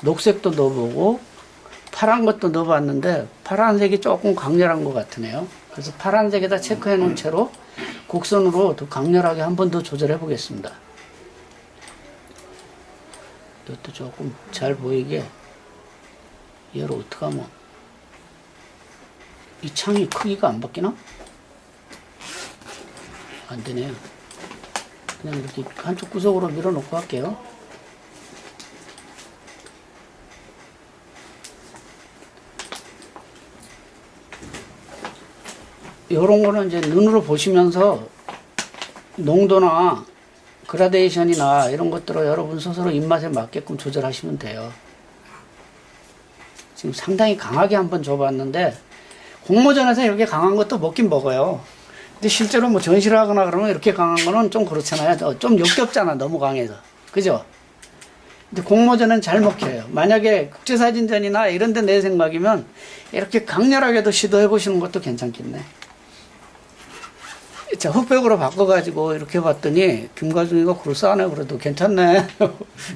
녹색도 넣어보고 파란 것도 넣어봤는데 파란색이 조금 강렬한 것 같으네요. 그래서 파란색에다 체크해 놓은 채로 곡선으로 더 강렬하게 한 번 더 조절해 보겠습니다. 이것도 조금 잘 보이게 얘를 어떻게 하면 이 창이 크기가 안 바뀌나? 안 되네요. 그냥 이렇게 한쪽 구석으로 밀어놓고 할게요. 요런 거는 이제 눈으로 보시면서 농도나 그라데이션이나 이런 것들을 여러분 스스로 입맛에 맞게끔 조절하시면 돼요. 지금 상당히 강하게 한번 줘봤는데 공모전에서 이렇게 강한 것도 먹긴 먹어요. 근데 실제로 뭐 전시를 하거나 그러면 이렇게 강한 거는 좀 그렇잖아요. 좀 역겹잖아, 너무 강해서. 그죠? 근데 공모전은 잘 먹혀요. 만약에 국제사진전이나 이런 데 내 생각이면 이렇게 강렬하게도 시도해 보시는 것도 괜찮겠네. 자, 흑백으로 바꿔가지고 이렇게 봤더니 김가중이가 그럴싸하네. 그래도 괜찮네.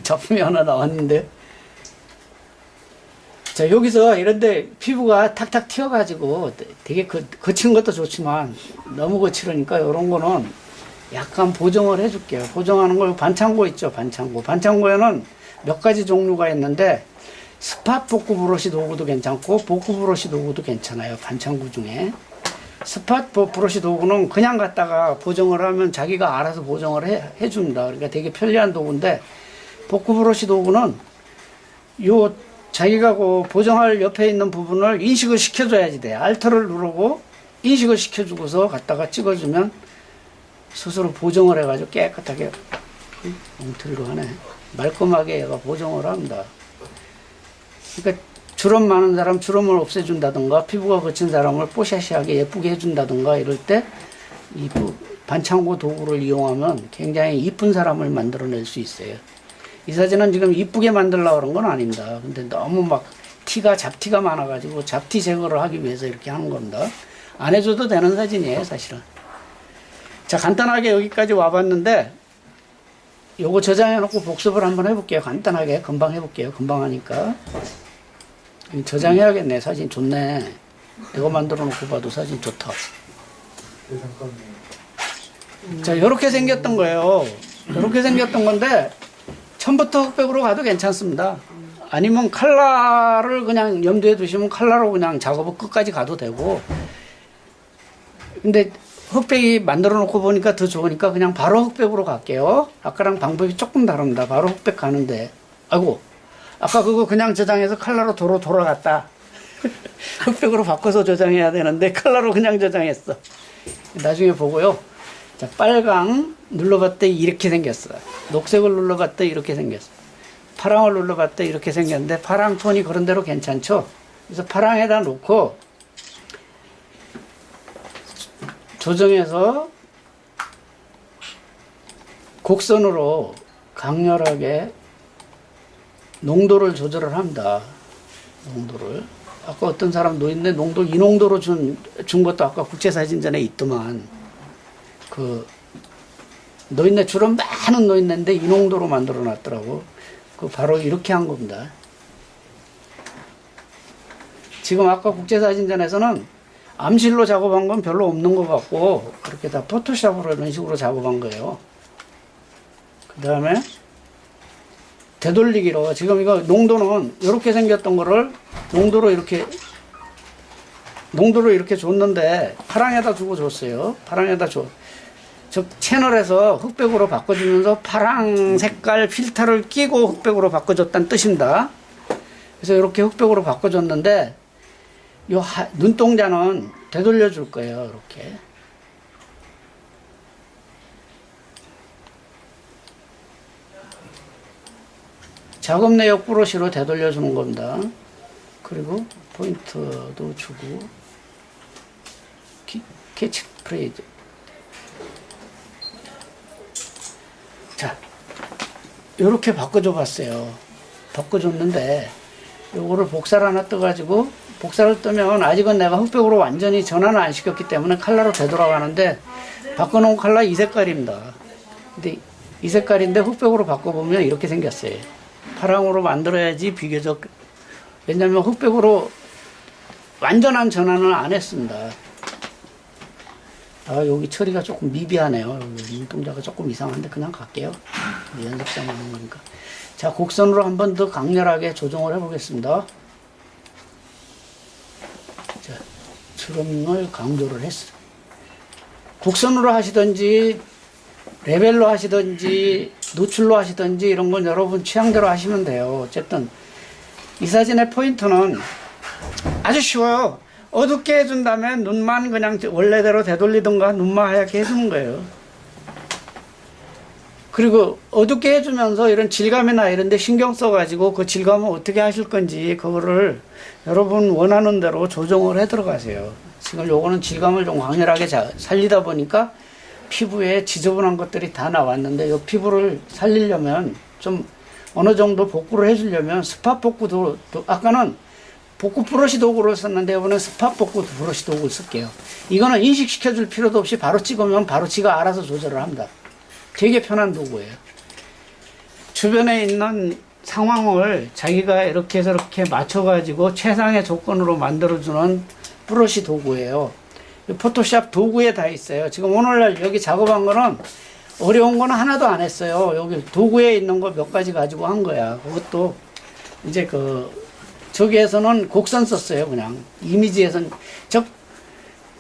작품이 하나 나왔는데. 자, 여기서 이런데 피부가 탁탁 튀어가지고 되게 거친 것도 좋지만 너무 거칠으니까 이런 거는 약간 보정을 해줄게요. 보정하는 걸 반창고 있죠, 반창고. 반창고에는 몇 가지 종류가 있는데 스팟 복구 브러쉬 도구도 괜찮고 복구 브러쉬 도구도 괜찮아요. 반창고 중에. 스팟 브러쉬 도구는 그냥 갖다가 보정을 하면 자기가 알아서 보정을 해줍니다. 그러니까 되게 편리한 도구인데 복구 브러쉬 도구는 요 자기가 그 보정할 옆에 있는 부분을 인식을 시켜줘야지 돼. 알트를 누르고 인식을 시켜주고서 갖다가 찍어주면 스스로 보정을 해가지고 깨끗하게 엉터리로 하네. 말끔하게 얘가 보정을 합니다. 그러니까 주름 많은 사람 주름을 없애준다든가 피부가 거친 사람을 뽀샤시하게 예쁘게 해준다든가 이럴 때 이 반창고 도구를 이용하면 굉장히 이쁜 사람을 만들어낼 수 있어요. 이 사진은 지금 이쁘게 만들려고 그런 건 아닙니다. 근데 너무 막 잡티가 많아가지고 잡티 제거를 하기 위해서 이렇게 하는 겁니다. 안 해줘도 되는 사진이에요, 사실은. 자, 간단하게 여기까지 와봤는데 요거 저장해놓고 복습을 한번 해볼게요. 간단하게 금방 해볼게요. 금방 하니까. 저장해야겠네. 사진 좋네. 이거 만들어 놓고 봐도 사진 좋다. 자, 요렇게 생겼던 거예요. 요렇게 생겼던 건데 처음부터 흑백으로 가도 괜찮습니다. 아니면 칼라를 그냥 염두에 두시면 칼라로 그냥 작업을 끝까지 가도 되고. 근데 흑백이 만들어 놓고 보니까 더 좋으니까 그냥 바로 흑백으로 갈게요. 아까랑 방법이 조금 다릅니다. 바로 흑백 가는데. 아이고, 아까 그거 그냥 저장해서 칼라로 돌아갔다. 흑백으로 바꿔서 저장해야 되는데 칼라로 그냥 저장했어. 나중에 보고요. 자, 빨강 눌러봤더니 이렇게 생겼어. 녹색을 눌러봤더니 이렇게 생겼어. 파랑을 눌러봤더니 이렇게 생겼는데 파랑 톤이 그런 대로 괜찮죠? 그래서 파랑에다 놓고 조정해서 곡선으로 강렬하게 농도를 조절을 합니다. 농도를. 아까 어떤 사람 노인네 농도 이 농도로 준 것도 아까 국제사진전에 있더만. 그 노인네 주름 많은 노인네인데 이 농도로 만들어 놨더라고. 그 바로 이렇게 한 겁니다. 지금 아까 국제사진전에서는 암실로 작업한 건 별로 없는 것 같고 그렇게 다 포토샵으로 이런 식으로 작업한 거예요. 그 다음에 되돌리기로 지금 이거 농도는 이렇게 생겼던 거를 농도로 이렇게 줬는데 파랑에다 두고 줬어요. 파랑에다 즉 채널에서 흑백으로 바꿔주면서 파랑 색깔 필터를 끼고 흑백으로 바꿔줬다는 뜻입니다. 그래서 이렇게 흑백으로 바꿔줬는데 요 눈동자는 되돌려 줄 거예요. 이렇게. 작업 내역 브러쉬로 되돌려 주는 겁니다. 그리고 포인트도 주고 캐치 프레이즈. 자, 요렇게 바꿔줘 봤어요. 바꿔줬는데 요거를 복사를 하나 떠가지고 복사를 뜨면 아직은 내가 흑백으로 완전히 전환을 안 시켰기 때문에 컬러로 되돌아가는데 바꿔놓은 컬러 이 색깔입니다. 근데 이 색깔인데 흑백으로 바꿔보면 이렇게 생겼어요. 파랑으로 만들어야지 비교적, 왜냐면 흑백으로 완전한 전환을 안 했습니다. 아, 여기 처리가 조금 미비하네요. 여기 눈동자가 조금 이상한데 그냥 갈게요. 연습상 하는 거니까. 자, 곡선으로 한 번 더 강렬하게 조정을 해보겠습니다. 자, 트럼을 강조를 했어. 곡선으로 하시든지 레벨로 하시든지 노출로 하시든지 이런 건 여러분 취향대로 하시면 돼요. 어쨌든 이 사진의 포인트는 아주 쉬워요. 어둡게 해준다면 눈만 그냥 원래대로 되돌리든가 눈만 하얗게 해주는 거예요. 그리고 어둡게 해주면서 이런 질감이나 이런 데 신경 써가지고 그 질감을 어떻게 하실 건지 그거를 여러분 원하는 대로 조정을 해 들어가세요. 지금 요거는 질감을 좀 강렬하게 살리다 보니까 피부에 지저분한 것들이 다 나왔는데 요 피부를 살리려면 좀 어느 정도 복구를 해주려면 스팟 복구도, 아까는 복구 브러쉬 도구를 썼는데 이번엔 스팟 복구 브러쉬 도구를 쓸게요. 이거는 인식시켜 줄 필요도 없이 바로 찍으면 바로 지가 알아서 조절을 합니다. 되게 편한 도구예요. 주변에 있는 상황을 자기가 이렇게 저렇게 맞춰가지고 최상의 조건으로 만들어주는 브러쉬 도구예요. 포토샵 도구에 다 있어요. 지금 오늘날 여기 작업한 거는 어려운 거는 하나도 안 했어요. 여기 도구에 있는 거 몇 가지 가지고 한 거야. 그것도 이제 저기에서는 곡선 썼어요. 그냥 이미지에서는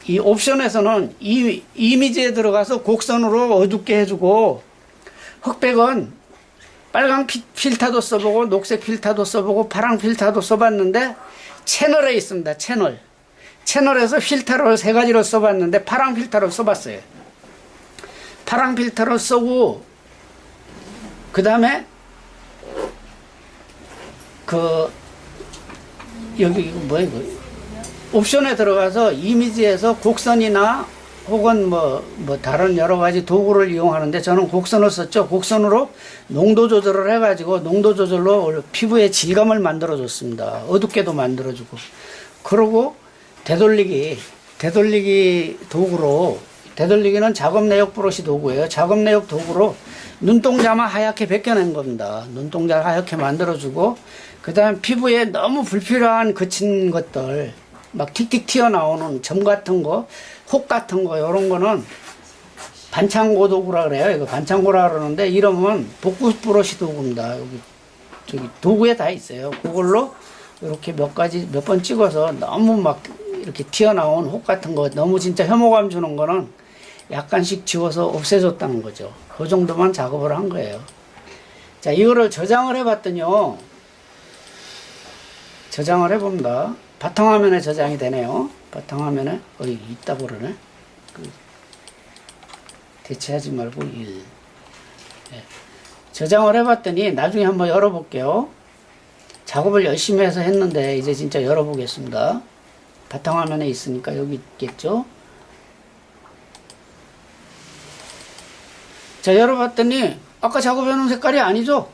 이 옵션에서는 이 이미지에 들어가서 곡선으로 어둡게 해주고, 흑백은 빨강 필터도 써보고 녹색 필터도 써보고 파랑 필터도 써봤는데 채널에 있습니다. 채널에서 필터를 3가지로 써봤는데 파랑 필터를 써봤어요. 파랑 필터를 쓰고 그 다음에 여기 이거 뭐야 이거 옵션에 들어가서 이미지에서 곡선이나 혹은 뭐 다른 여러 가지 도구를 이용하는데 저는 곡선을 썼죠. 곡선으로 농도 조절을 해가지고 농도 조절로 피부의 질감을 만들어 줬습니다. 어둡게도 만들어 주고. 그러고 되돌리기 도구로, 되돌리기는 작업 내역 브러쉬 도구예요. 작업 내역 도구로 눈동자만 하얗게 벗겨낸 겁니다. 눈동자 하얗게 만들어주고, 그 다음 피부에 너무 불필요한 거친 것들, 막 틱틱 튀어나오는 점 같은 거, 혹 같은 거, 요런 거는 반창고 도구라 그래요. 이거 반창고라 그러는데, 이름은 복구 브러쉬 도구입니다. 저기 도구에 다 있어요. 그걸로 이렇게 몇 번 찍어서 너무 막 이렇게 튀어나온 혹 같은 거, 너무 진짜 혐오감 주는 거는 약간씩 지워서 없애줬다는 거죠. 그 정도만 작업을 한 거예요. 자, 이거를 저장을 해봤더니요. 저장을 해봅니다. 바탕화면에 저장이 되네요. 바탕화면에 어디 있다고 그러네. 대체하지 말고 1. 네. 저장을 해봤더니 나중에 한번 열어볼게요. 작업을 열심히 해서 했는데 이제 진짜 열어보겠습니다. 바탕화면에 있으니까 여기 있겠죠. 자, 열어봤더니 아까 작업해놓은 색깔이 아니죠.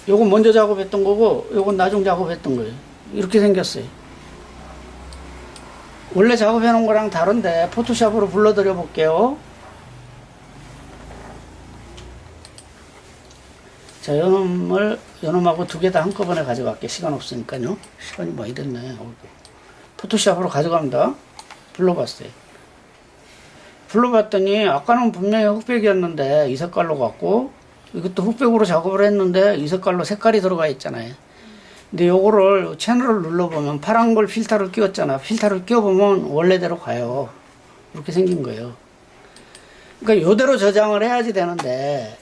요건 먼저 작업했던 거고 요건 나중 작업했던 거예요. 이렇게 생겼어요. 원래 작업해놓은 거랑 다른데 포토샵으로 불러드려 볼게요. 자, 요놈하고 2개 다 한꺼번에 가져갈게. 시간 없으니까요. 시간이 많이 됐네. 포토샵으로 가져갑니다. 불러봤어요. 불러봤더니 아까는 분명히 흑백이었는데 이 색깔로 갖고, 이것도 흑백으로 작업을 했는데 이 색깔로 색깔이 들어가 있잖아요. 근데 요거를 채널을 눌러보면 파란 걸 필터를 끼웠잖아. 필터를 끼워보면 원래대로 가요. 이렇게 생긴 거예요. 그러니까 요대로 저장을 해야지 되는데,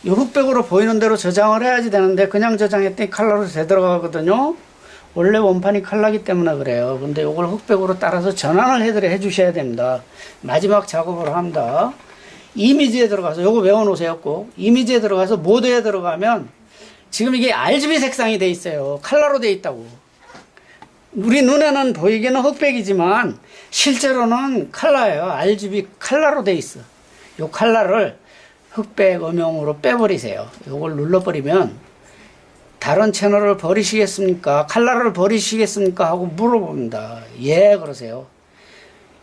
요 흑백으로 보이는 대로 저장을 해야지 되는데 그냥 저장했더니 컬러로 되들어가거든요. 원래 원판이 컬러기 때문에 그래요. 근데 요걸 흑백으로 따라서 전환을 해주셔야 됩니다. 마지막 작업을 합니다. 이미지에 들어가서 요거 외워놓으세요. 꼭 이미지에 들어가서 모드에 들어가면 지금 이게 RGB 색상이 돼 있어요. 컬러로 돼 있다고. 우리 눈에는 보이기는 흑백이지만 실제로는 컬러예요. RGB 컬러로 돼 있어. 요 컬러를 흑백 음영으로 빼버리세요. 요걸 눌러버리면 다른 채널을 버리시겠습니까? 컬러를 버리시겠습니까? 하고 물어봅니다. 예, 그러세요.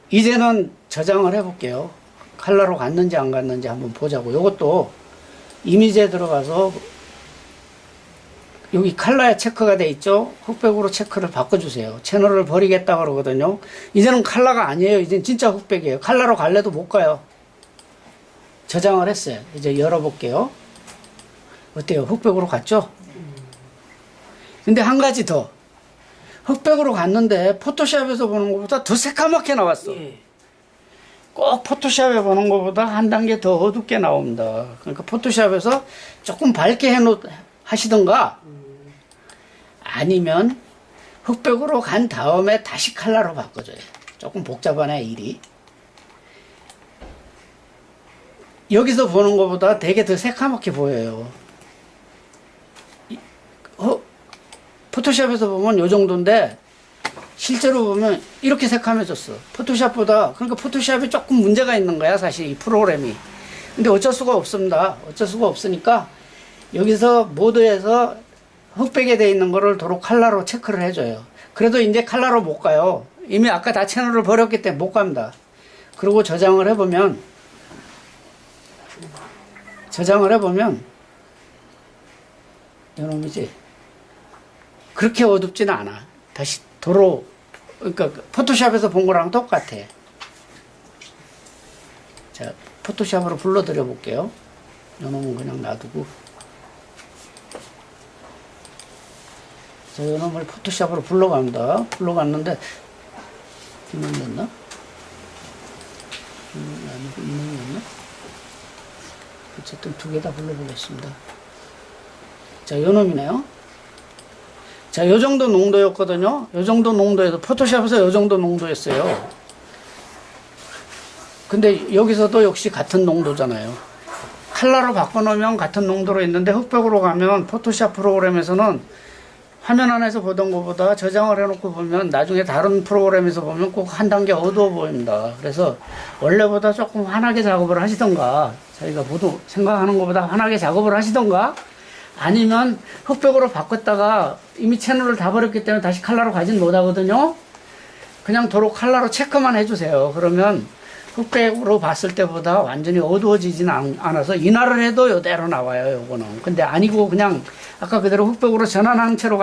이제는 저장을 해볼게요. 컬러로 갔는지 안 갔는지 한번 보자고. 요것도 이미지에 들어가서 여기 컬러에 체크가 돼 있죠. 흑백으로 체크를 바꿔주세요. 채널을 버리겠다 그러거든요. 이제는 컬러가 아니에요. 이제는 진짜 흑백이에요. 컬러로 갈래도 못 가요. 저장을 했어요. 이제 열어볼게요. 어때요? 흑백으로 갔죠? 근데 한 가지 더. 흑백으로 갔는데 포토샵에서 보는 것보다 더 새까맣게 나왔어. 예. 꼭 포토샵에 보는 것보다 한 단계 더 어둡게 나옵니다. 그러니까 포토샵에서 조금 밝게 하시던가 아니면 흑백으로 간 다음에 다시 컬러로 바꿔줘요. 조금 복잡하네 일이. 여기서 보는 것보다 되게 더 새까맣게 보여요. 포토샵에서 보면 요 정도인데 실제로 보면 이렇게 새까매졌어. 포토샵보다. 그러니까 포토샵이 조금 문제가 있는 거야 사실 이 프로그램이. 근데 어쩔 수가 없습니다. 어쩔 수가 없으니까 여기서 모드에서 흑백에 돼 있는 거를 도로 컬러로 체크를 해줘요. 그래도 이제 컬러로 못 가요. 이미 아까 다 채널을 버렸기 때문에 못 갑니다. 그리고 저장을 해보면 이놈이지. 그렇게 어둡지는 않아. 다시 도로 그러니까 포토샵에서 본 거랑 똑같아. 자, 포토샵으로 불러드려 볼게요. 이놈은 그냥 놔두고. 자, 이놈을 포토샵으로 불러갑니다. 불러갔는데 이놈이었나? 아니고 이놈이었나? 어쨌든 두 개 다 불러보겠습니다. 자, 이놈이네요. 자, 요 정도 농도였거든요. 요 정도 농도에서 포토샵에서 요 정도 농도였어요. 근데 여기서도 역시 같은 농도잖아요. 컬러로 바꿔놓으면 같은 농도로 있는데 흑백으로 가면 포토샵 프로그램에서는 화면 안에서 보던 것보다 저장을 해놓고 보면 나중에 다른 프로그램에서 보면 꼭 한 단계 어두워 보입니다. 그래서 원래보다 조금 환하게 작업을 하시던가 저희가 모두 생각하는 것보다 환하게 작업을 하시던가 아니면 흑백으로 바꿨다가 이미 채널을 다 버렸기 때문에 다시 컬러로 가진 못하거든요. 그냥 도로 컬러로 체크만 해주세요. 그러면 흑백으로 봤을 때보다 완전히 어두워지지는 않아서 인화를 해도 이대로 나와요. 요거는. 근데 아니고 그냥 아까 그대로 흑백으로 전환한 채로